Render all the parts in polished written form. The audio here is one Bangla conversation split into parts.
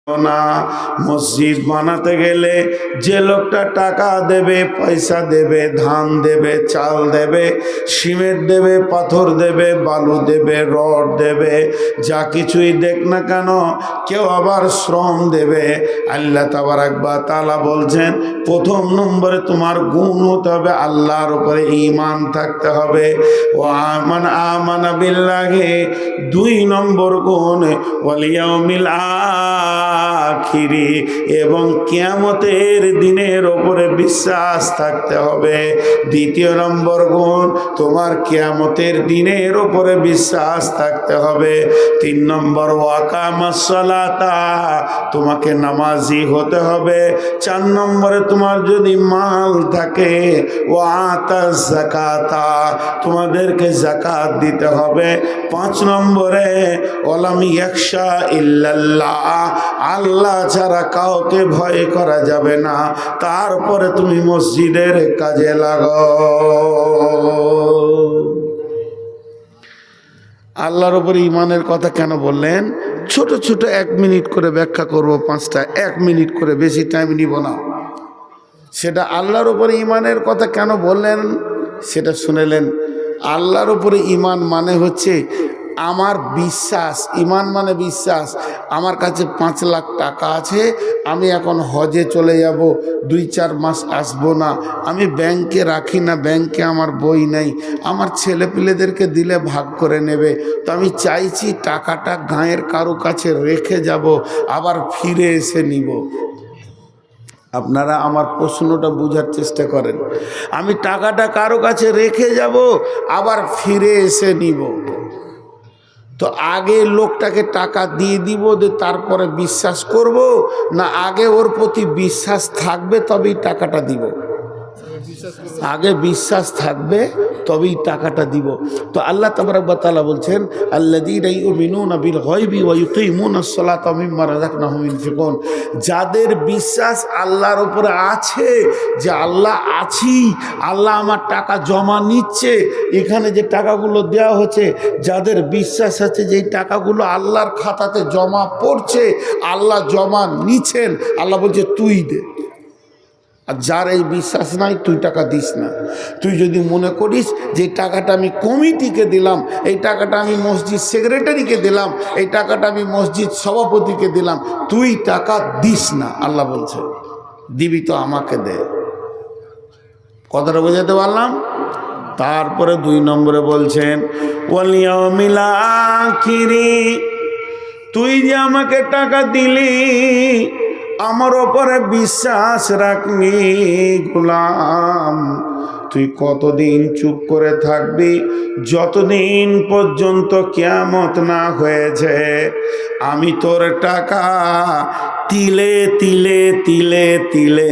না। মসজিদ বানাতে গেলে যে লোকটা টাকা দেবে, পয়সা দেবে, ধান দেবে, চাল দেবে, সিমেন্ট দেবে, পাথর দেবে, বালু দেবে, রড দেবে, যা কিছুই দেখ না কেন, কেউ আবার শ্রম দেবে। আল্লাহ তাবারাক ওয়া তাআলা বলছেন প্রথম নম্বরে তোমার গুণ হতে হবে, আল্লাহর উপরে ঈমান থাকতে হবে। আমানা বিল্লাহি, দুই নম্বর গুণ ওয়াল ইয়াউমিল আখিরি, এবং কিয়ামতের দিনের ওপরে বিশ্বাস থাকতে হবে। দ্বিতীয় নম্বর গুণ তোমার কিয়ামতের দিনের ওপরে বিশ্বাস থাকতে হবে। তিন নম্বর ওয়াকামাস সালাতা, তোমাকে নামাজি হতে হবে। চার নম্বরে তোমার যদি মাল থাকে, ওয়াতাজ যাকাতা, তোমাদেরকে যাকাত দিতে হবে। পাঁচ নম্বরে ওয়ালাম ইয়াখশা ইল্লাল্লাহ, আল্লাহ ছাড়া কাউকে ভয় করা যাবে না। তারপরে তুমি মসজিদের কাজে লাগো। আল্লাহর উপরে ঈমানের কথা কেন বললেন? ছোট ছোট 1 মিনিট করে ব্যাখ্যা করব, 5টা, 1 মিনিট করে, বেশি টাইম নিব না। সেটা আল্লাহর উপরে ঈমানের কথা কেন বললেন সেটা শুনেলেন। আল্লাহর উপরে ঈমান মানে হচ্ছে আমার বিশ্বাস। ঈমান মানে বিশ্বাস। আমার কাছে 5 লাখ টাকা আছে, আমি এখন হজে চলে যাব, 2-4 মাস আসবো না, আমি ব্যাংকে রাখি না, ব্যাংকে আমার বই নেই, আমার ছেলেপিলেদেরকে দিলে ভাগ করে নেবে, তো আমি চাইছি টাকাটা গাঁয়ের কারো কাছে রেখে যাব, আবার ফিরে এসে নিব। আপনারা আমার প্রশ্নটা বোঝার চেষ্টা করেন। আমি টাকাটা কারো কাছে রেখে যাব, আবার ফিরে এসে নিব, তো আগে লোকটাকে টাকা দিয়ে দিব, তারপরে বিশ্বাস করব, না আগে ওর প্রতি বিশ্বাস থাকবে তবেই টাকাটা দিব? আগে বিশ্বাস থাকবে তবেই টাকাটা দিব। তো আল্লাহ তাবারক ওয়া তাআলা বলছেন আল্লাযীনা ইউমিনুনা বিল গায়বি ওয়া ইউকিমুনাস সালাতা ওয়া মিম্মা রাযাকনাহুম ইউনফিকুন, যাদের বিশ্বাস আল্লাহর উপরে আছে যে আল্লাহ আছি, আল্লাহ আমার টাকা জমা নিচ্ছে, এখানে যে টাকাগুলো দেওয়া হচ্ছে, যাদের বিশ্বাস আছে যে এই টাকাগুলো আল্লাহর খাতাতে জমা পড়ছে, আল্লাহ জমা নিচ্ছেন, আল্লাহ বলছে তুই দে। আর যার এই বিশ্বাস নাই, তুই টাকা দিস না। তুই যদি মনে করিস যে টাকাটা আমি কমিটিকে দিলাম, এই টাকাটা আমি মসজিদ সেক্রেটারিকে দিলাম, এই টাকাটা আমি মসজিদ সভাপতিকে দিলাম, তুই টাকা দিস না। আল্লাহ বলছে দিবি তো আমাকে দে। কথাটা বোঝাতে পারলাম? তারপরে 2 নম্বরে বলছেন ওয়াল ইয়াউমিল আখিরি, তুই যে আমাকে টাকা দিলি, আমার ওপরে বিশ্বাস রাখনি গোলাম, তুই কতদিন চুপ করে থাকবি? যতদিন পর্যন্ত কিয়ামত না হয়েছে, আমি তোর টাকা তিলে তিলে তিলে তিলে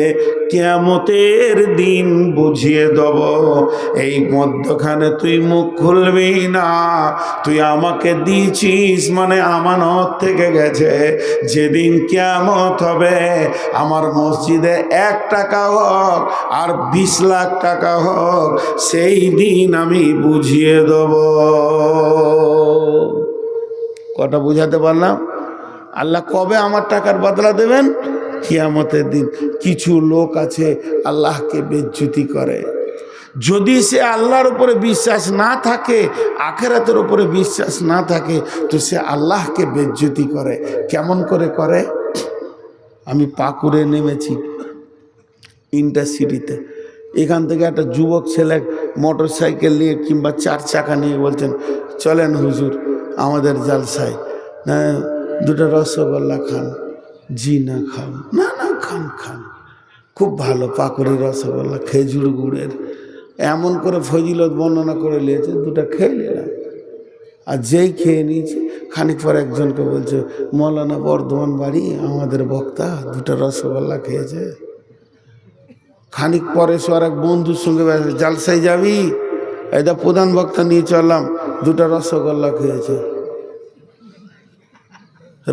কিয়ামতের দিন বুঝিয়ে দেব। এই মধ্যখানে তুই মুখ খুলবি না। তুই আমাকে দিয়েছিস মানে আমানত থেকে গেছে। যেদিন কিয়ামত হবে, আমার মসজিদে 1 টাকা হোক আর 20 লাখ টাকা হোক, সেই দিন আমি বুঝিয়ে দেব। কটা বুঝাতে পারলাম? আল্লাহ কবে আমার টাকার বদলা দেবেন? কিয়ামতের দিন। কিছু লোক আছে আল্লাহকে বেইজ্জতি করে। যদি সে আল্লাহর উপরে বিশ্বাস না থাকে, আখিরাতের উপরে বিশ্বাস না থাকে, তো সে আল্লাহকে বেইজ্জতি করে। কেমন করে করে? আমি পাকুড়ে নেমেছি ইন্টারসিটিতে, এখান থেকে একটা যুবক ছেলে মোটর সাইকেল নিয়ে কিংবা 4 চাকা নিয়ে বলছেন চলেন হুজুর আমাদের জালসায়, না 2টা রসগোল্লা খান। জি না খান, না না খান খান, খুব ভালো পাকুড়ের রসগোল্লা, খেজুর গুড়ের, এমন করে ফজিলত বর্ণনা করে নিয়েছে, 2টা খেয়ে নিলাম। আর যেই খেয়ে নিয়েছি, খানিক পর একজনকে বলছে মৌলানা বর্ধমান বাড়ি আমাদের বক্তা 2টা রসগোল্লা খেয়েছে। খানিক পরে সে আর এক বন্ধুর সঙ্গে জালসায় যাবি, এটা প্রধান বক্তা নিয়ে চললাম, 2টা রসগোল্লা খেয়েছে।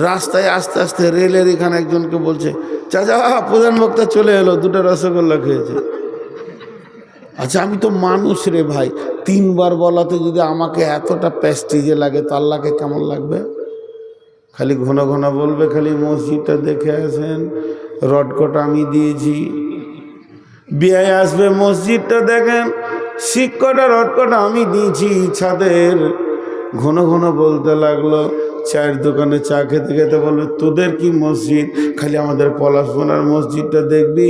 রাস্তায় আস্তে আস্তে রেলের এখানে একজনকে বলছে চাচা প্রধান বক্তা চলে এলো, 2টা রসগোল্লা খেয়েছে। আচ্ছা আমি তো মানুষ রে ভাই, 3 বার বলাতে যদি আমাকে এতটা প্রেস্টিজে লাগে, তো আল্লাহকে কেমন লাগবে? খালি ঘন ঘন বলবে খালি মসজিদটা দেখে আসেন, রডকট আমি দিয়েছি। বিয়ে আসবে মসজিদটা দেখেন, শিক্ষটা রডকট আমি দিয়েছি ছাদের। ঘন ঘন বলতে লাগলো, চায়ের দোকানে চা খেতে খেতে বলবে তোদের কি মসজিদ, খালি আমাদের পলাশবনের মসজিদটা দেখবি,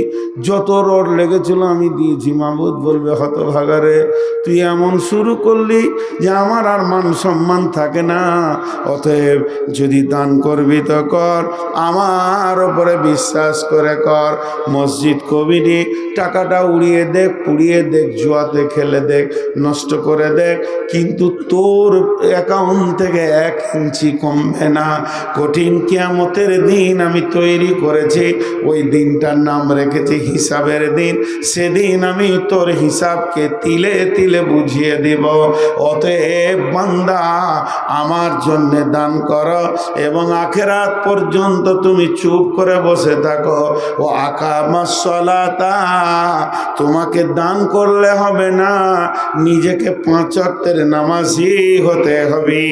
যত রড লেগেছিল আমি দিয়েছি। মাবুদ বলবে হতভাগারে, তুই এমন শুরু করলি যে আমার আর মান সম্মান থাকে না। অতএব যদি দান করবি তো কর, আমার ওপরে বিশ্বাস করে কর। মসজিদ কমিটি টাকাটা উড়িয়ে দেখ, পুড়িয়ে দেখ, জুয়াতে খেলে দেখ, নষ্ট করে দেখ, কিন্তু তোর অ্যাকাউন্ট থেকে 1 ইঞ্চি কমবে না। কঠিন কিয়ামতের দিন আমি তৈরি করেছি, ওই দিনটার নাম রেখেছি হিসাবের দিন। সেদিন আমি তোর হিসাবকে তিলে তিলে বুঝিয়ে দিব। অতএব বান্দা আমার জন্যে দান করো এবং আখেরাত পর্যন্ত তুমি চুপ করে বসে থাকো। ও আকামাস সালাতা, তোমাকে দান করলে হবে না, নিজেকে 5 ওয়াক্তের নামাজি হতে হবে।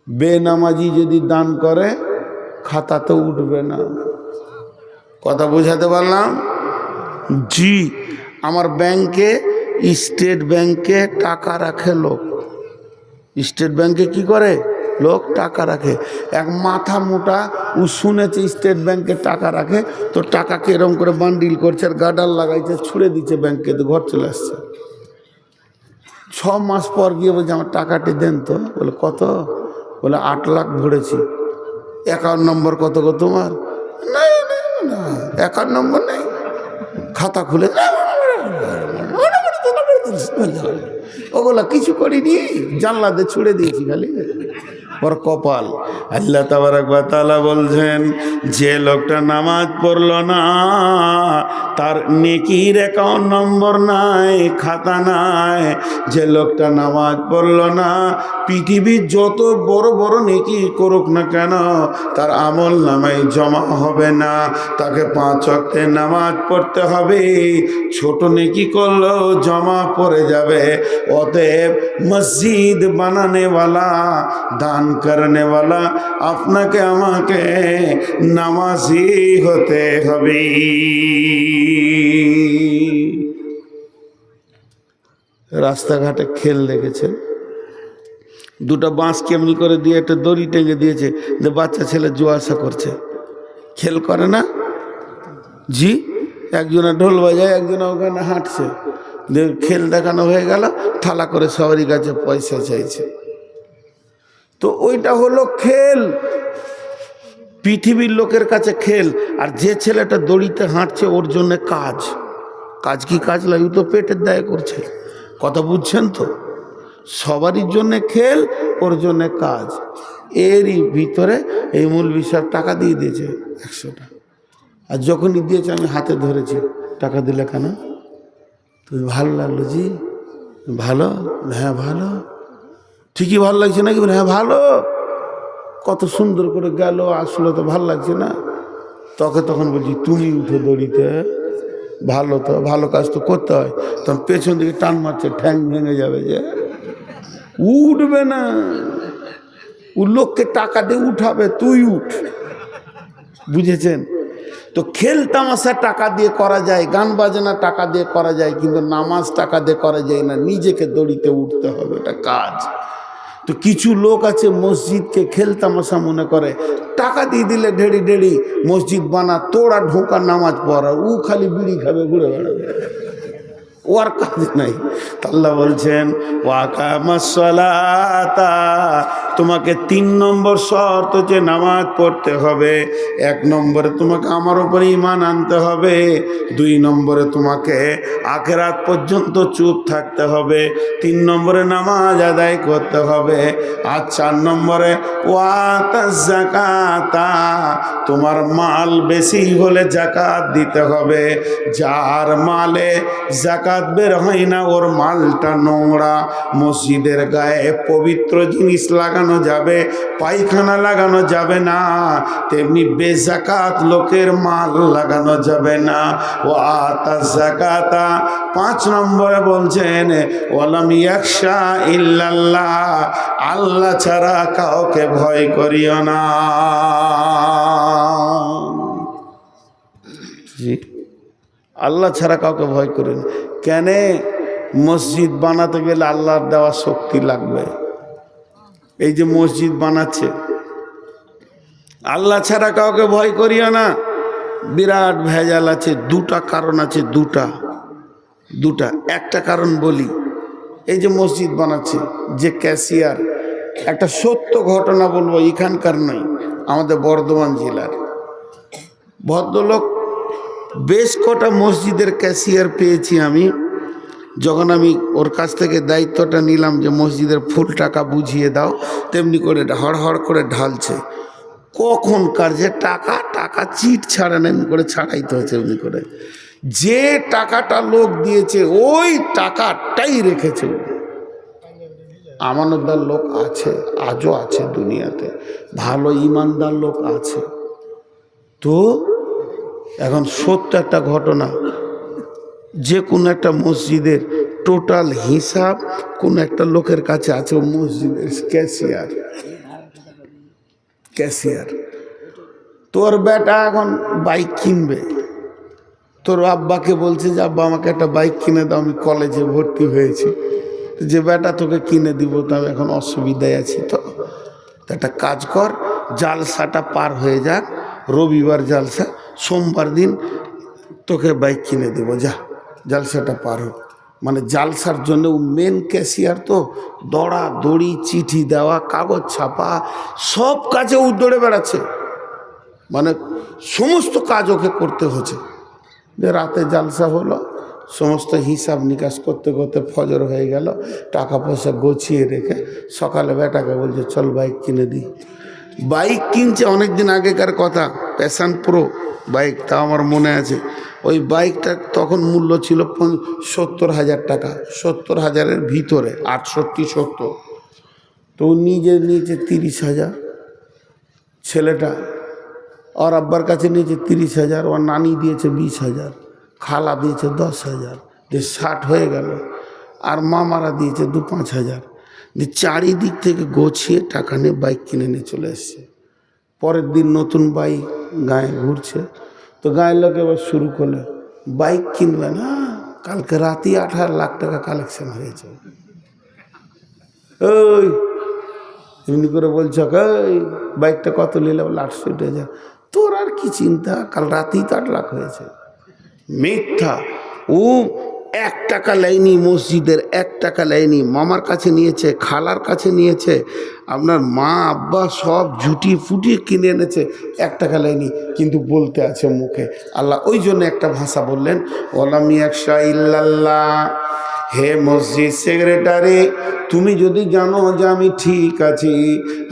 বেনামাজি যদি দান করে খাতাতে উঠবে না। কথা বোঝাতে পারলাম? জি, আমার ব্যাংকে, স্টেট ব্যাংকে টাকা রাখে লোক। স্টেট ব্যাংকে কি করে লোক? টাকা রাখে। এক মাথা মোটা, ও শুনেছে স্টেট ব্যাংকে টাকা রাখে, তো টাকাকে এরকম করে বান্ডিল করছে আর গার্ডার লাগাইছে, ছুঁড়ে দিচ্ছে ব্যাংকে, তো ঘর চলে আসছে। 6 মাস পর গিয়ে বলছে আমার টাকাটি দেন তো। বলে কত? বলে 8 লাখ ভরেছি। অ্যাকাউন্ট নম্বর কত গো তোমার? না অ্যাকাউন্ট নম্বর নেই। খাতা খুলে ওগুলা কিছু করিনি, জানলা দিয়ে ছুড়ে দিয়েছি খালি। ওর কপাল। আল্লাহ তাবারক ওয়া তাআলা বলছেন, যে লোকটা নামাজ পড়লো না, তার নেকির অ্যাকাউন্ট নম্বর নাই, খাতা নাই। যে লোকটা নামাজ পড়লো না, পৃথিবীর যত বড় বড় নেকি করুক না কেন, তার আমল নামায় জমা হবে না। তাকে 5 ওয়াক্তের নামাজ পড়তে হবে, ছোট নেকি করলেও জমা পড়ে যাবে। অতএব মসজিদ বানানেওয়ালা, দান করনেওয়ালা, আপনাকে আমাকে নামাজি হতে হবে। রাস্তাঘাটে খেল দেখেছেন, 2টা বাঁশ কেমনি করে দিয়ে একটা দড়ি টেঙে দিয়েছে, যে বাচ্চা ছেলে জুয়াশা করছে। খেল করে না? জি, একজনে ঢোল বাজায়, একজনে ওখানে হাঁটছে। খেল দেখানো হয়ে গেল, থালা করে সবারই কাছে পয়সা চাইছে। তো ওইটা হলো খেল, পৃথিবীর লোকের কাছে খেল। আর যে ছেলেটা দড়িতে হাঁটছে ওর জন্য কাজ। কাজ কি কাজ লাগে? তো পেটের দায় করছে। কথা বুঝছেন তো? সবারই জন্যে খেল, ওর জন্যে কাজ। এরই ভিতরে এই মৌলভী সাহেব টাকা দিয়ে দিয়েছে 100 টাকা। আর যখনই দিয়েছে আমি হাতে ধরেছি, টাকা দিলে কেন? তুমি ভালো লাগলো জি? ভালো? হ্যাঁ ভালো। ঠিকই ভালো লাগছে নাকি? হ্যাঁ ভালো। কত সুন্দর করে গেল, আসলে তো ভালো লাগছে না। তখন বলছি তুমি উঠো দড়িতে। ভালো তো, ভালো কাজ তো করতে হয়। তখন পেছন দিকে টান মারছে, ঠ্যাং ভেঙে যাবে, যে উঠবে না। ও লোককে টাকা দিয়ে উঠাবে, তুই উঠ। বুঝেছেন তো? খেল তামাশা টাকা দিয়ে করা যায়, গান বাজনা টাকা দিয়ে করা যায়, কিন্তু নামাজ টাকা দিয়ে করা যায় না। নিজেকে দড়িতে উঠতে হবে, এটা কাজ। তো কিছু লোক আছে মসজিদকে খেল তামাশা মনে করে, টাকা দিয়ে দিলে ঢেড়ি ঢেড়ি মসজিদ বানা, তোরা ঢোকা নামাজ পড়া, ও খালি বিড়ি খাবে, ঘুরে বেড়াবে, ওর কাজ নাই। আল্লাহ বলছেন ওয়াকামাস সালাতা, তোমাকে 3 নম্বর শর্ত হচ্ছে নামাজ পড়তে হবে। 1 নম্বরে তোমাকে আমার উপরে ঈমান আনতে হবে। 2 নম্বরে তোমাকে আখিরাত পর্যন্ত চুপ থাকতে হবে। 3 নম্বরে নামাজ আদায় করতে হবে। আর 4 নম্বরে ওয়াতাজ যাকাতা, তোমার মাল বেশি হলে যাকাত দিতে হবে। যার মালে যাকাত বের হয় না, ওর মালটা নোংরা। মসজিদের গায়ে পবিত্র জিনিস লাগা লাগানো যাবে, পায়খানা লাগানো যাবে না, তেমনি বেজাকাত লোকের মাল লাগানো যাবে না। ও আতা যাকাতা, 5 নম্বরে বলছেন ওয়ালাম ইয়াখশা ইল্লাল্লাহ, আল্লাহ ছাড়া কাউকে ভয় করিও না। জি, আল্লাহ ছাড়া কাউকে ভয় করেন। কেন? মসজিদ বানাতে গেলে আল্লাহর দেওয়া শক্তি লাগবে। এই যে মসজিদ বানাচ্ছে, আল্লাহ ছাড়া কাউকে ভয় করিও না। বিরাট ভেজাল আছে। 2টা কারণ আছে, দুটা। একটা কারণ বলি, এই যে মসজিদ বানাচ্ছে যে ক্যাশিয়ার, একটা সত্য ঘটনা বলবো, এখানকার নয়, আমাদের বর্ধমান জেলার ভদ্রলোক। বেশ কটা মসজিদের ক্যাশিয়ার পেয়েছি আমি। যখন আমি ওর কাছ থেকে দায়িত্বটা নিলাম যে মসজিদের ফুল টাকা বুঝিয়ে দাও, তেমনি করে হড়হড় করে ঢালছে। কখনকার যে টাকা চিট ছাড়া না, এমনি করে ছাড়াইতে হচ্ছে। এমনি করে যে টাকাটা লোক দিয়েছে ওই টাকাটাই রেখেছে। আমানতদার লোক আছে, আজও আছে দুনিয়াতে, ভালো ইমানদার লোক আছে। তো এখন সত্য একটা ঘটনা, যে কোনো একটা মসজিদের টোটাল হিসাব কোন একটা লোকের কাছে আছে, ও মসজিদের ক্যাশিয়ার। তোর বেটা এখন বাইক কিনবে, তোর আব্বাকে বলছে যে আব্বা আমাকে একটা বাইক কিনে দাও, আমি কলেজে ভর্তি হয়েছি। যে বেটা তোকে কিনে দিব, তো আমি এখন অসুবিধায় আছি। তো একটা কাজ কর, জালসাটা পার হয়ে যাক, রবিবার জালসা, সোমবার দিন তোকে বাইক কিনে দেব, যা জালসাটা পার হোক। মানে জালসার জন্য ও মেন ক্যাশিয়ার, তো দৌড়ি, চিঠি দেওয়া, কাগজ ছাপা, সব কাজে ও দৌড়ে বেড়াচ্ছে। মানে সমস্ত কাজ ওকে করতে হচ্ছে। যে রাতে জালসা হলো, সমস্ত হিসাব নিকাশ করতে করতে ফজর হয়ে গেল, টাকা পয়সা গুছিয়ে রেখে সকালে বেটাকে বলছে চল বাইক কিনে দিই। বাইক কিনছে অনেক দিন আগেকার কথা, প্যাশন প্রো বাইক, তা আমার মনে আছে। ওই বাইকটার তখন মূল্য ছিল 70,000 টাকা, 70,000-এর ভিতরে, 68-70। তো নিজে নিয়েছে 30,000, ছেলেটা ওর আব্বার কাছে নিয়েছে 30,000, ওর নানি দিয়েছে 20,000, খালা দিয়েছে 10,000, যে 60 হয়ে গেল। আর মামারা দিয়েছে 2-5,000। যে চারিদিক থেকে গোছিয়ে টাকা নিয়ে বাইক কিনে নিয়ে চলে এসছে। পরের দিন নতুন বাইক গায়ে ঘুরছে। তো গায়ের লোক এবার শুরু করলে বাইক কিনবে না, কালকে রাতেই 18 লাখ টাকা কালেকশন হয়েছে। ওই এমনি করে বলছ, ওই বাইকটা কত নিলে? বলে 68,000। তোর আর কি চিন্তা, কাল রাতেই তো 8 লাখ হয়েছে। মিথ্যা। ও 1 টাকা লাইনি, মসজিদের 1 টাকা লাইনি, মামার কাছে নিয়েছে, খালার কাছে নিয়েছে, আপনার মা আব্বা সব জুটি ফুটি কিনে এনেছে, 1 টাকা লাইনি, কিন্তু বলতে আছে মুখে আল্লাহ। ওই জন্য একটা ভাষা বললেন, ওয়ালাম ইয়াখশা ইল্লাল্লাহ। হে মসজিদ সেক্রেটারি, তুমি যদি জানো যে আমি ঠিক আছি,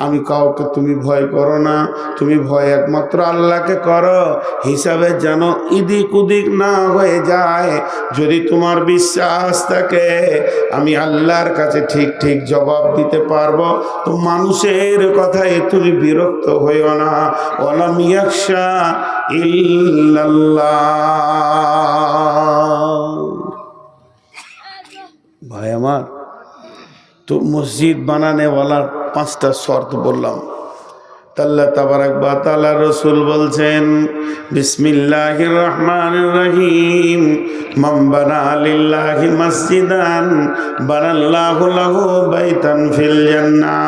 আমি কাউকে তুমি ভয় করো না, তুমি ভয় একমাত্র আল্লাহকে করো। হিসাবে যেন ইদিক উদিক না হয়ে যায়। যদি তোমার বিশ্বাস থাকে আমি আল্লাহর কাছে ঠিক ঠিক জবাব দিতে পারবো, তো মানুষের কথায় তুমি বিরক্ত হইও না। ওয়ালাম ইয়াখশা ইল্লাল্লাহ। ভাই আমার, তো মসজিদ বানানেওয়ালার 5টা শর্ত বললাম। আল্লাহ তাবারাক ওয়া তাআলা রাসূল বলছেন, বিসমিল্লাহির রহমানির রহিম, মান বানা লিল্লাহি মসজিদান বানাল্লাহু লাহু বাইতান ফিল জান্নাহ।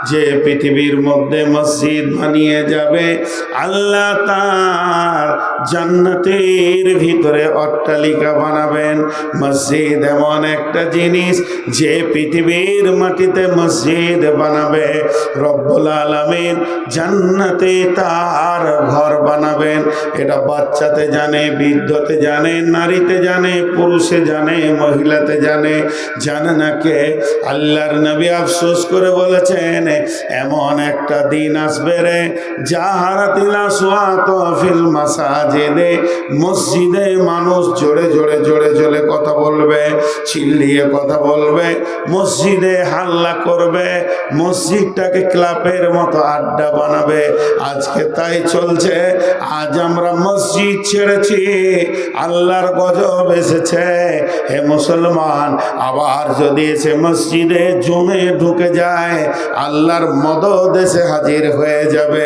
যে পৃথিবীর মধ্যে মসজিদ বানিয়ে যাবে, আল্লাহ তার জান্নাতের ভিতরে অট্টালিকা বানাবেন। মসজিদ এমন একটা জিনিস, যে পৃথিবীর মাটিতে মসজিদ বানাবে, রব্বুল আলামিন জান্নাতে তার ঘর বানাবেন। এটা বাচ্চাতে জানে, বৃদ্ধতে জানে, নারীতে জানে, পুরুষে জানে, মহিলাতে জানে। জানে না কে? আল্লাহর নবী আফসোস করে বলেছেন, এমন একটা দিন আসবে রে জাহারাতিল আসওয়াত ফিল মাসাজিদে, মসজিদে মানুষ জোরে জোরে জোরে জোরে কথা বলবে, চিল্লিয়ে কথা বলবে, মসজিদে হাল্লা করবে, মসজিদটাকে ক্লাবের মতো আড্ডা বানাবে। আজকে তাই চলছে। আজ আমরা মসজিদ ছেড়েছি, আল্লাহর গজব এসেছে। হে মুসলমান, আবার যদি এসে মসজিদে জমে ঢুকে যায়, আল্লাহর মদদ এসে হাজির হয়ে যাবে।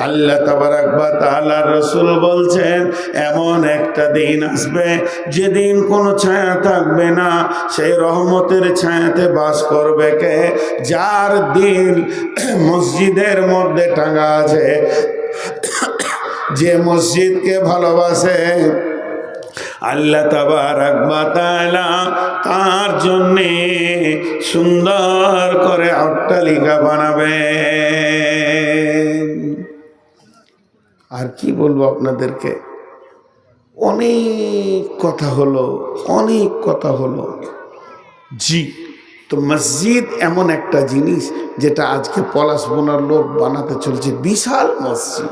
আল্লাহ তাবারাক ওয়া তাআলা রাসূল বলছেন, এমন একটা দিন আসবে যেদিন কোনো ছায়া থাকবে না। সেই রহমতের ছায়াতে বাস করবে কে? যার দিল মসজিদের মধ্যে টাঙা আছে, যে মসজিদকে ভালোবাসে, আল্লাহ তাবারাক ওয়া তাআলা তার জন্য সুন্দর করে অট্টালিকা বানাবে। আর কি বলবো আপনাদেরকে, অনেক কথা হলো, অনেক কথা হলো। জি, তো মসজিদ এমন একটা জিনিস যেটা আজকে পলাশবনের লোক বানাতে চলছে। বিশাল মসজিদ,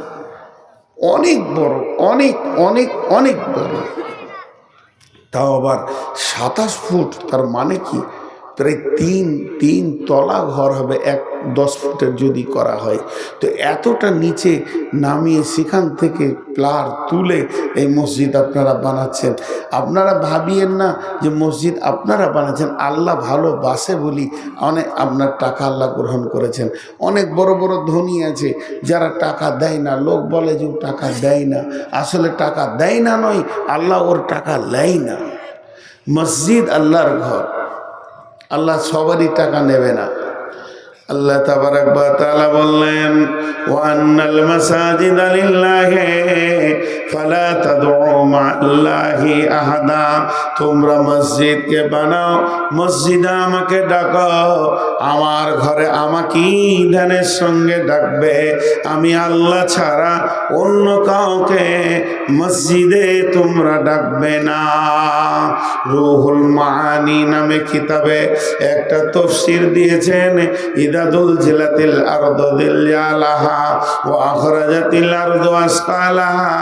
অনেক বড়, অনেক অনেক অনেক বড়, তাও আবার 27 ফুট। তার মানে কি, প্রায় তিন তলা ঘর হবে 10 ফুটের যদি করা হয়। তো এতটা নিচে নামিয়ে সেখান থেকে প্লার তুলে এই মসজিদ আপনারা বানাচ্ছেন। আপনারা ভাবিয়েন না যে মসজিদ আপনারা বানাচ্ছেন, আল্লাহ ভালোবাসে বলি অনেক আপনার টাকা আল্লাহ গ্রহণ করেছেন। অনেক বড় বড় ধনী আছে যারা টাকা দেয় না। লোক বলে যে টাকা দেয় না, আসলে টাকা দেয় না নয়, আল্লাহ ওর টাকা নেয় না। মসজিদ আল্লাহর ঘর, আল্লাহ সবারই টাকা নেবে না। আল্লাহ তাবারাক ওয়া তাআলা বললেন, ওয়া আন্নাল মাসাজিদা লিল্লাহি ফালা তাদউ মা'আল্লাহি আহাদা। তোমরা মসজিদকে বানাও, মসজিদে আমাকে ডাকো, আমার ঘরে আমাকে ধ্যানের সঙ্গে ডাকবে। আমি আল্লাহ ছাড়া অন্য কাউকে মসজিদে তোমরা ডাকবে না। রুহুল মাআনি নামে কিতাবে একটা তাফসীর দিয়েছেন, ইদাদুল জিলাতিল আরদু দিলজালাহা ওয়া আখরাজাতিল আরদু আসকালাহা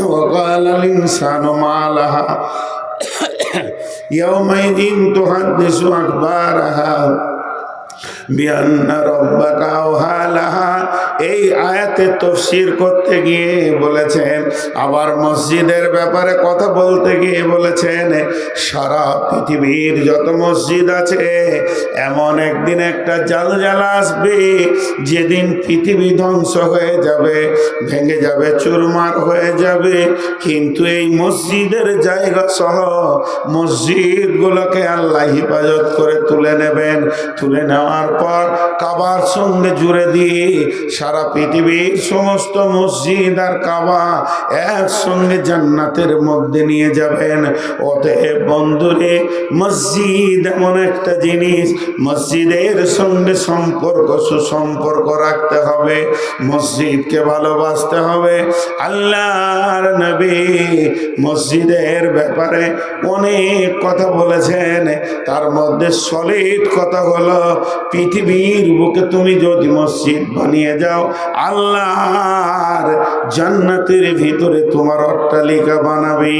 ওয়া ক্বালাল ইনসানু মা লাহা ইয়াওমাইযিন তুহাদ্দিসু আখবারাহা বিআন্না রাব্বাকা আওহা লাহা। এই আয়াতের তাফসীর করতে গিয়ে বলেছেন, আবার মসজিদের ব্যাপারে কথা বলতে গিয়ে বলেছেন, সারা পৃথিবীর যত মসজিদ আছে, এমন একদিন একটা জালজালা আসবে যেদিন পৃথিবী ধ্বংস হয়ে যাবে, ভেঙে যাবে, চুরমার হয়ে যাবে। কিন্তু এই মসজিদের জায়গা সহ মসজিদগুলোকে আল্লাহ হিফাজত করে তুলে নেবেন। তুলে নেওয়ার পর কাবার সঙ্গে জুড়ে দিয়ে সারা পৃথিবীর সমস্ত মসজিদ আর কাবা একসঙ্গে জান্নাতের মধ্যে নিয়ে যাবেন। অতএব বন্ধুরে, মসজিদ এমন একটা জিনিস, মসজিদের সঙ্গে সুসম্পর্ক রাখতে হবে, মসজিদকে ভালোবাসতে হবে। আল্লাহর নবী মসজিদের ব্যাপারে অনেক কথা বলেছেন, তার মধ্যে সলিড কথা হলো, পৃথিবীর বুকে তুমি যদি মসজিদ বানিয়ে যাও, আল্লাহর জান্নাতের ভিতরে তোমার অট্টালিকা বানাবে।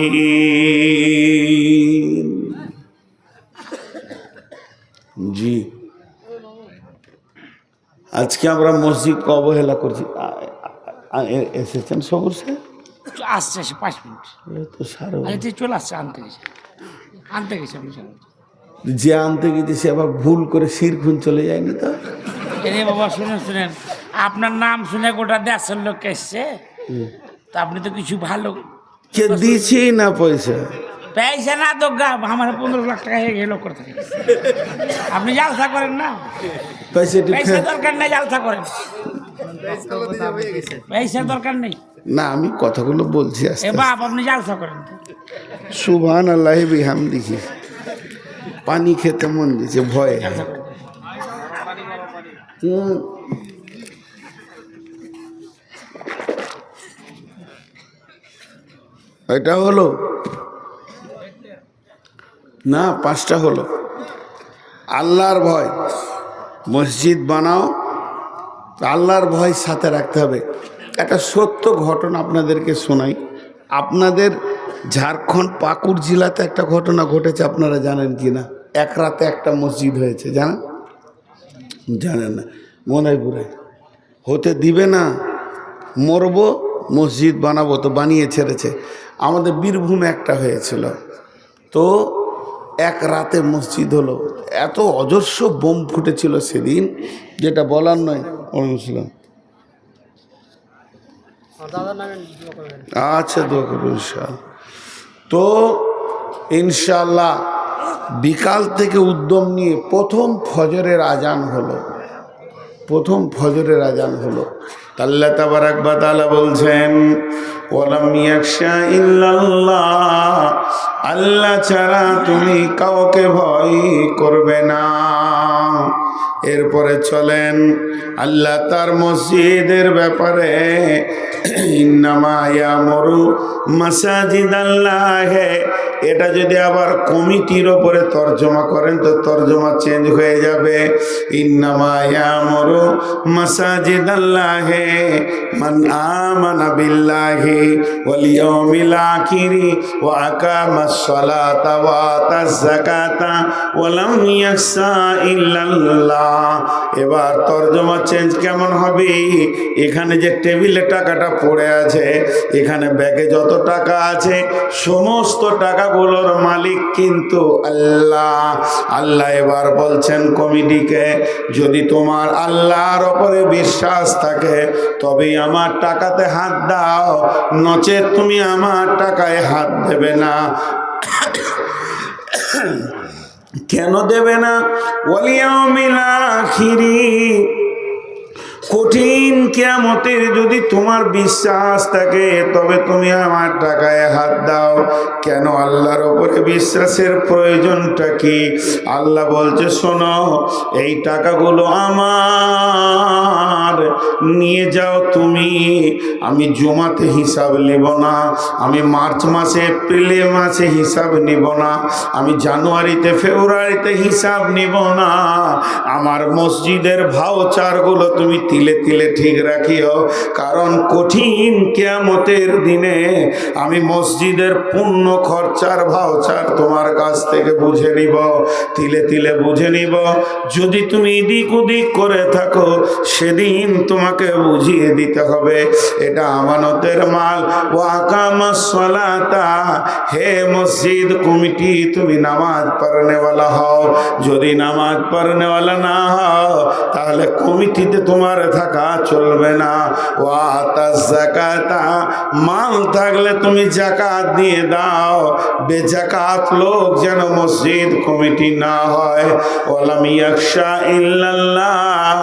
জি, আজকে আমরা মসজিদকে অবহেলা করছি। এসেছেন সবুর স্যার? আসছে 5 মিনিট তো সারা চলে আসছে, আনতে গেছে যে আনতে গেছে সে আবার ভুল করে শিরখুন চলে যায়নি তো? এরে বাবা, শুনেন, আপনার নাম শুনে গোটা দেশের লোক এসছে, তা আপনি তো কিছু ভালো কে দিছি না পয়সা পয়সা না তো আমার 15 লাখ টাকা হয়ে গেল করতে। আপনি জালসা করেন না, পয়সা দরকার নেই, জালসা করেন, পয়সা দরকার নেই। না, আমি কথাগুলো বলছি। এ বাপ, আপনি জালসা করেন। সুবহানাল্লাহি বিহামদিহি। পানি খেতে মন দিছে ভয়ে। এটা হলো না, 5টা হলো। আল্লাহর ভয়, মসজিদ বানাও, আল্লাহর ভয় সাথে রাখতে হবে। একটা সত্য ঘটনা আপনাদেরকে শোনাই। আপনাদের ঝাড়খণ্ড পাকুড় জেলাতে একটা ঘটনা ঘটেছে, আপনারা জানেন কি না? এক রাতে একটা মসজিদ হয়েছে, জানেন? জানেন না? মনাইপুরে হতে দিবে না, মরবো, মসজিদ বানাবো, তো বানিয়ে ছেড়েছে। আমাদের বীরভূমে একটা হয়েছিল, তো এক রাতে মসজিদ হলো। এত অজস্র বোম ফুটেছিল সেদিন, যেটা বলার নয়। ওয়ালাইকুম আচ্ছা, দোয়া করবো ইনশাআল্লাহ। তো ইনশাআল্লাহ বিকাল থেকে উদ্যম নিয়ে প্রথম ফজরের আজান হলো। আল্লাহ তাবারাক ওয়া তাআলা বলছেন, ওয়ালাম ইয়াখশা ইল্লাল্লাহ, আল্লাহ ছাড়া তুমি কাউকে ভয় করবে না। এরপরে চলেন আল্লাহ তার মসজিদের ব্যাপারে, ইন্নামা ইয়ামুরু মাসাজিদাল্লাহ, এটা যদি আবার কমিটির ওপরে তর্জমা করেন তো তর্জমা চেঞ্জ হয়ে যাবে। ইন্নামা ইয়ামুরু মাসাজিদাল্লাহ মান আমানা বিল্লাহি ওয়াল ইয়াউমিল আখিরি ওয়া আকামাস সালাতা ওয়া আতাজ যাকাতা ওয়া লাম ইয়াখশা ইল্লাল্লাহ। এবার তর্জমা চেঞ্জ কেমন হবে? এখানে যে টেবিলে টাকাটা পড়ে আছে, এখানে ব্যাগে যত টাকা আছে সমস্ত টাকাগুলোর মালিক কিন্তু আল্লাহ। আল্লাহ এবার বলছেন কমিটিকে, যদি তোমার আল্লাহর ওপরে বিশ্বাস থাকে তবেই আমার টাকাতে হাত দাও, নচেত তুমি আমার টাকায় হাত দেবে না। কেন দেবে না? ওয়াল ইয়াউমিল আখিরি, কঠিন কিয়ামতের যদি তোমার বিশ্বাস থাকে তবে তুমি আমার টাকায় হাত দাও। কেন আল্লাহর ওপরে বিশ্বাসের প্রয়োজনটা কি? আল্লাহ বলছে, শোনো, এই টাকাগুলো আমার, নিয়ে যাও তুমি। আমি জুমাতে হিসাব নেব না, আমি মার্চ মাসে এপ্রিল মাসে হিসাব নিব না, আমি জানুয়ারিতে ফেব্রুয়ারিতে হিসাব নিব না। আমার মসজিদের ভাউচারগুলো তুমি তিলে তিলে ঠিক রাখিও, কারণ কঠিন কিয়ামতের দিনে আমি মসজিদের পূর্ণ খরচার ভাউচার তোমার কাছ থেকে বুঝে নিব, তিলে তিলে বুঝে নিব। যদি তুমি এদিক ওদিক করে থাকো সেদিন তোমাকে বুঝিয়ে দিতে হবে এটা আমানতের মাল। ওয়া আকামাস সালাতা, হে মসজিদ কমিটি, তুমি নামাজ পড়নেওয়ালা হও। যদি নামাজ পড়নেওয়ালা না হও তাহলে কমিটিতে তোমার থাকা চলবে না। ওয়া আতাজ যাকাতা, মাল থাকলে তুমি যাকাত দিয়ে দাও, বেযাকাত লোক যেন মসজিদ কমিটি না হয়। ওয়ালাম ইয়াখশা ইল্লাল্লাহ,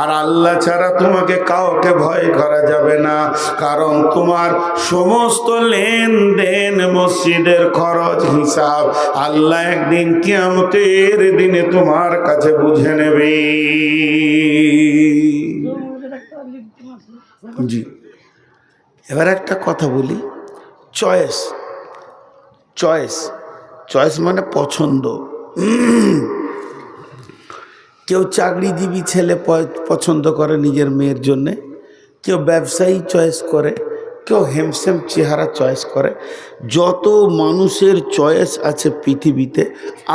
আর আল্লাহ ছাড়া তোমাকে কাউকে ভয় করা যাবে না, কারণ তোমার সমস্ত লেনদেন মসজিদের খরচ হিসাব আল্লাহ একদিন কিয়ামতের দিনে তোমার কাছে বুঝে নেবে। জি, এবার একটা কথা বলি, চয়েস চয়েস চয়েস মানে পছন্দ। কেউ চাকরিজীবী ছেলে পছন্দ করে নিজের মেয়ের জন্যে, কেউ ব্যবসায়ী চয়েস করে, কেউ হেমসেম চেহারা চয়েস করে। যত মানুষের চয়েস আছে পৃথিবীতে,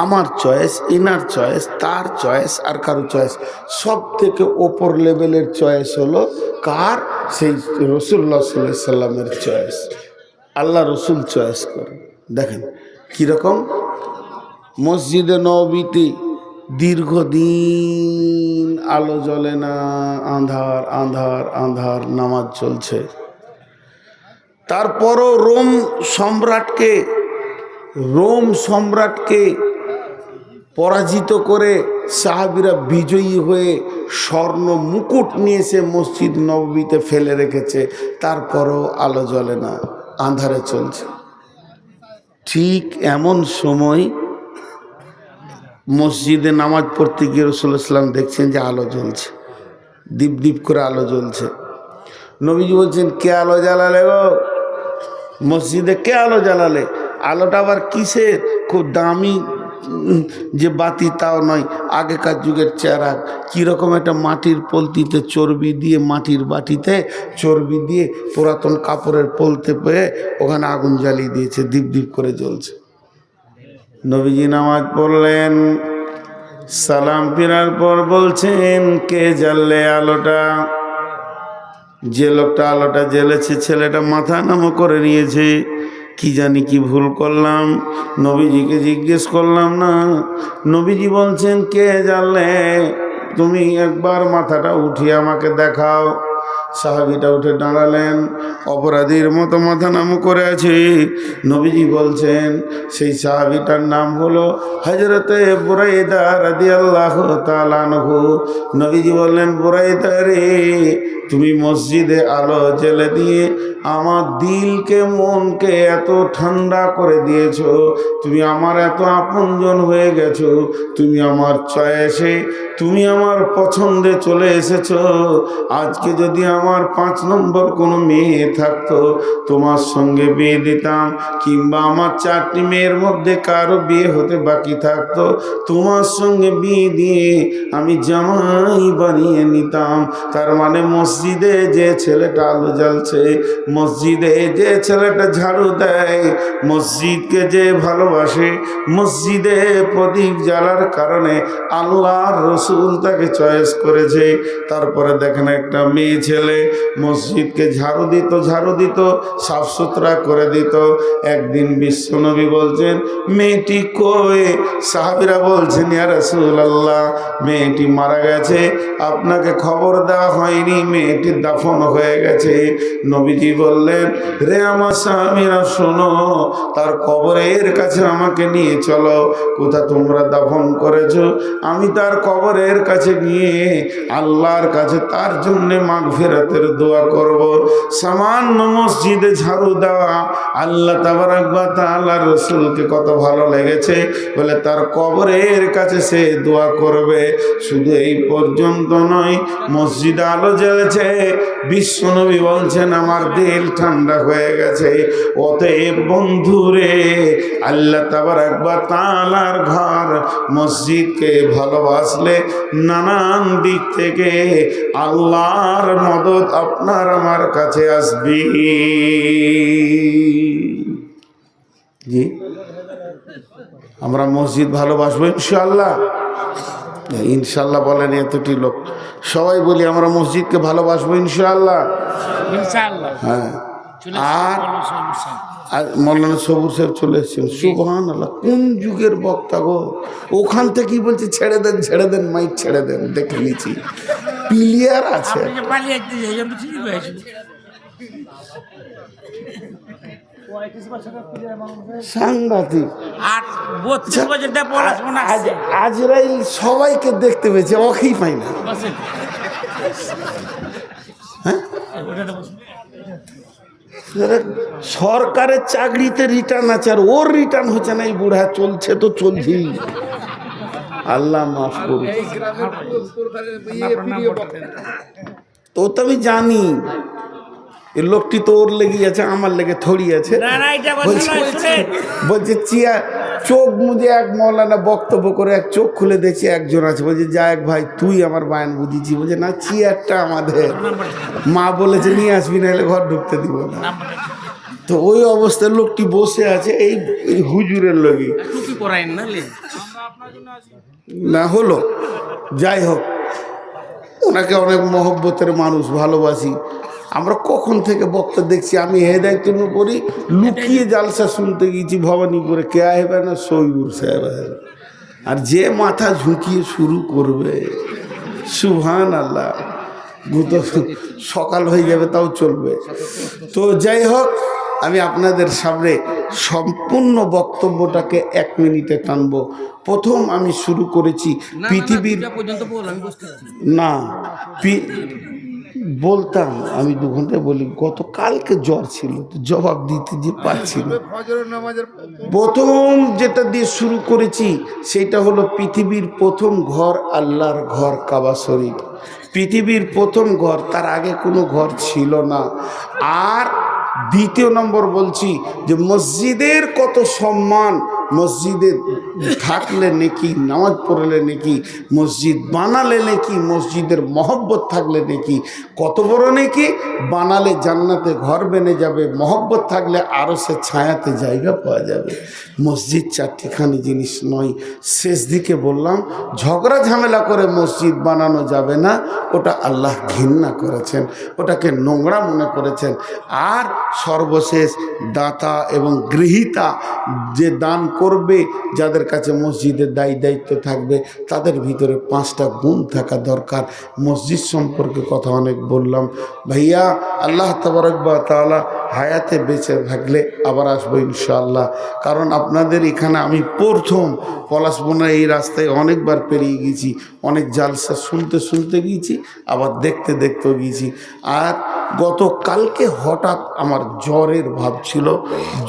আমার চয়েস, এনার চয়েস, তার চয়েস, আর কারো চয়েস, সব থেকে ওপর লেভেলের চয়েস হলো কার? সেই রাসূলুল্লাহ সাল্লাল্লাহু আলাইহি সাল্লামের চয়েস। আল্লাহ রসুল চয়েস করে। দেখেন কীরকম, মসজিদে নববীতে দীর্ঘদিন আলো জ্বলে না, আঁধার আঁধার আঁধার নামাজ চলছে। তারপরও রোম সম্রাটকে পরাজিত করে সাহাবীরা বিজয়ী হয়ে স্বর্ণ মুকুট নিয়ে এসে মসজিদ নববীতে ফেলে রেখেছে, তারপরও আলো জ্বলে না, আঁধারে চলছে। ঠিক এমন সময় মসজিদে নামাজ পড়তে গিয়ে রাসূলুল্লাহ সাল্লাল্লাহু আলাইহি ওয়াসাল্লাম দেখছেন যে আলো জ্বলছে, দীপ দীপ করে আলো জ্বলছে। নবীজি বলছেন, কে আলো জ্বালালে গো? মসজিদে কে আলো জ্বালালে? আলোটা আবার কিসের? খুব দামি যে বাতি তাও নয়, আগেকার যুগের চেরাগ। কীরকম একটা মাটির পলতিতে চর্বি দিয়ে, মাটির বাটিতে চর্বি দিয়ে পুরাতন কাপড়ের পলতে পেয়ে ওখানে আগুন জ্বালিয়ে দিয়েছে, দীপ দীপ করে জ্বলছে। নবীজি নামাজ পড়লেন, সালাম ফেরার পর বলছেন, কে জ্বাললে আলোটা? যে লোকটা আলোটা জ্বেলেছে ছেলেটা মাথা নামো করে নিয়েছে। কি জানি কি ভুল করলাম, নবীজিকে জিজ্ঞেস করলাম না। নবীজি বলছেন, কে জ্বাললে? তুমি একবার মাথাটা উঠিয়ে আমাকে দেখাও। সাহাবীটা উঠে দাঁড়ালেন, অপরাধীর মতো মাথা নামো করে আছে। নবীজি বলছেন, সেই সাহাবীটার নাম হলো হযরতে বুরাইদা রাদিয়াল্লাহু তাআলা আনহু। নবীজি বললেন, বুরাইদা রে, তুমি মসজিদে আলো জ্বেলে দিয়ে আমার দিলকে, মনকে এত ঠান্ডা করে দিয়েছো। তুমি আমার এত আপনজন হয়ে গেছো। তুমি আমার চয়েসে, তুমি আমার পছন্দে চলে এসেছো। আজকে যদি আমার 5 নম্বর কোনো মেয়ে থাকতো, তোমার সঙ্গে বিয়ে দিতাম, কিংবা আমার 4টি মেয়ের মধ্যে কারো বিয়ে হতে বাকি থাকতো, তোমার সঙ্গে বিয়ে দিয়ে আমি জামাই বানিয়ে নিতাম। তার মানে মসজিদে যে ছেলেটা আলো জ্বালছে, মসজিদে যে ছেলেটা ঝাড়ু দেয়, মসজিদকে যে ভালোবাসে, মসজিদে প্রদীপ জ্বালার কারণে আল্লাহর রসুল তাকে চয়েস করেছে। তারপরে দেখেন একটা মেয়ে ছেলে মসজিদকে ঝাড়ু দিত, সাফ সুতরা করে দিত। একদিন বিশ্বনবী বলছেন, মেয়েটি কই? সাহাবীরা বলছেন, ইয়া রাসূলুল্লাহ, মেয়েটি মারা গেছে, আপনাকে খবর দেওয়া হয়নি, মেয়েটি দাফন হয়ে গেছে। নবীজি বললেন, রে আমার সাহাবীরা শোনো, তার কবরের কাছে আমাকে নিয়ে চলো। কোথা তোমরা দাফন করেছো, আমি তার কবরের কাছে গিয়ে আল্লাহর কাছে তার জন্য মাগফিরাতের দোয়া করব। সামান্য মসজিদে ঝাড়ু দেওয়া আল্লাহ তাবারক ওয়া তাআলার রাসূলকে কত ভালো লেগেছে, বলে তার কবরের কাছে সে দোয়া করবে। শুধু এই পর্যন্ত নয়, মসজিদে আলো জ্বলেছে, বিশ্বনবী বলছেন আমার দিল ঠান্ডা হয়ে গেছে। অতএব বন্ধুরে, আল্লাহ তাবারক ওয়া তাআলার ঘর মসজিদকে ভালোবাসলে নানান দিক থেকে আল্লাহর মদদ আপনার আমার কাছে আসবে। জি, আমরা মসজিদ ভালোবাসবো ইনশাআল্লাহ। ইনশাআল্লাহ বলেন এতটি লোক, সবাই বলি আমরা মসজিদকে ভালোবাসবো ইনশাআল্লাহ। ইনশাআল্লাহ। হ্যাঁ, আর মৌলানা সবুর সাহেব চলে এসেছেন। সুবহানাল্লাহ, কোন যুগের বক্তা গো! ওখান থেকেই বলছে ছেড়ে দেন মাইক ছেড়ে দেন, দেখে নিচ্ছি প্লেয়ার আছে। সাংঘাতিক। আজরাইল সবাইকে দেখতে পেয়েছে, ওকেই পাই না। হ্যাঁ, সরকারের চাকরিতে রিটার্ন আছে, আর ওর রিটার্ন হচ্ছে না। এই বুড়া চলছে তো চলছেই, আল্লাহ মাফ করুন। তো আমি জানি এই লোকটি তো ওর লেগে আছে, আমার লেগে থড়ি আছে। বলছে চিয়া চোখ মুজে এক মৌলানা বক্তব্য করে এক চোখ খুলে দেখছি একজন আছে। বলছে যা এক ভাই, তুই আমার বায়ান বুঝিয়েছি। বলছে না, চেয়ারটা আমাদের মা বলেছে নিয়ে আসবি, না এলে ঘর ঢুকতে দিব না। তো ওই অবস্থায় লোকটি বসে আছে এই হুজুরের লগে না হলো। যাই হোক, ওনাকে অনেক মহব্বতের মানুষ, ভালোবাসি। আমরা কখন থেকে বক্তা দেখছি, আমি হেদায়েত পড়ি, লুকিয়ে জালসা শুনতে গিয়েছি ভবানীপুরে। কে আহেবে না সৈবুর সাহেব, আর যে মাথা ঝুঁকিয়ে শুরু করবে, সুবহানাল্লাহ, সকাল হয়ে যাবে তাও চলবে। তো যাই হোক, আমি আপনাদের সামনে সম্পূর্ণ বক্তব্যটাকে 1 মিনিটে টানবো। প্রথম আমি শুরু করেছি পৃথিবীর না বলতাম, আমি 2 ঘন্টা বলি। গতকালকে জ্বর ছিল, তো জবাব দিতে যে পারছি না। প্রথম যেটা দিয়ে শুরু করেছি সেটা হলো পৃথিবীর প্রথম ঘর আল্লাহর ঘর কাবা শরীফ। পৃথিবীর প্রথম ঘর, তার আগে কোনো ঘর ছিল না। আর দ্বিতীয় নম্বর বলছি যে মসজিদের কত সম্মান, মসজিদে থাকলে নেকি, নামাজ পড়লে নেকি, মসজিদ বানালে নেকি, মসজিদের মহব্বত থাকলে নেকি, কত বড় নেকি, বানালে জান্নাতে ঘর বেনে যাবে, মহব্বত থাকলে আরও সে ছায়াতে জায়গা পাওয়া যাবে। মসজিদ চারটিখানি জিনিস নয়। শেষ দিকে বললাম ঝগড়া ঝামেলা করে মসজিদ বানানো যাবে না, ওটা আল্লাহ ঘৃণা করেছেন, ওটাকে নোংরা মনে করেছেন। আর সর্বশেষ দাতা এবং গৃহীতা, যে দান করবে, যাদের কাছে মসজিদের দায়িত্ব থাকবে, তাদের ভিতরে 5টা গুণ থাকা দরকার। মসজিদ সম্পর্কে কথা অনেক বললাম ভাইয়া। আল্লাহ তাবারক ওয়া তাআলা হায়াতে বেঁচে থাকলে আবার আসবো ইনশাআল্লাহ। কারণ আপনাদের এখানে আমি প্রথম পলাশবনের এই রাস্তায় অনেকবার পেরিয়ে গেছি, অনেক জালসা শুনতে গিয়েছি, আবার দেখতেও গিয়েছি। আর গতকালকে হঠাৎ আমার জ্বরের ভাব ছিল,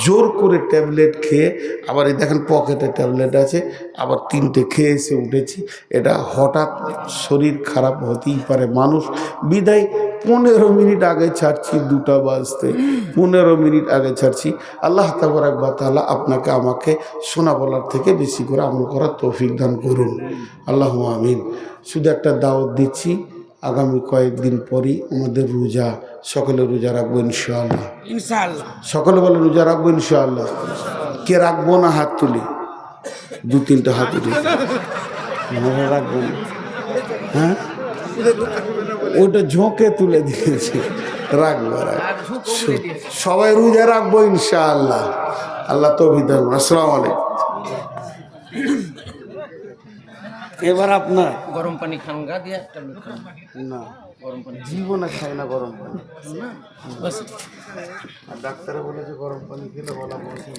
জোর করে ট্যাবলেট খেয়ে, আবার এই দেখেন পকেটে ট্যাবলেট আছে, আবার 3টে খেয়ে এসে উঠেছি। এটা হঠাৎ শরীর খারাপ হতেই পারে মানুষ, বিদায় 15 মিনিট আগে ছাড়ছি, 2টা বাজতে 15 মিনিট আগে ছাড়ছি। আল্লাহ তাবারক ওয়া তাআলা আপনাকে আমাকে শোনা বলার থেকে বেশি করে আমল করার তৌফিক দান করুন, আল্লাহুম্মা আমিন। শুধু একটা দাওয়াত দিচ্ছি, আগামী কয়েকদিন পরই আমাদের রোজা, সকলে রোজা রাখবো ইনশাআল্লাহ। ইনশাআল্লাহ সকলে বলে রোজা রাখবো ইনশাআল্লাহ। কে রাখবো না হাত তুলি, 2-3টা হাত তুলি, রাখবো না? হ্যাঁ, ওটা ঝোঁকে তুলে দিয়েছে, রাখবো। সবাই রোজা রাখবো ইনশাআল্লাহ। আল্লাহ তৌফিক দান করুন। আসসালামু আলাইকুম। এবার আপনার গরম পানি খান গা দিয়ে একটা না, জীবনে খাই না গরম পানি। বাস আর ডাক্তারে বলেছে গরম পানি খেলে বলা বসে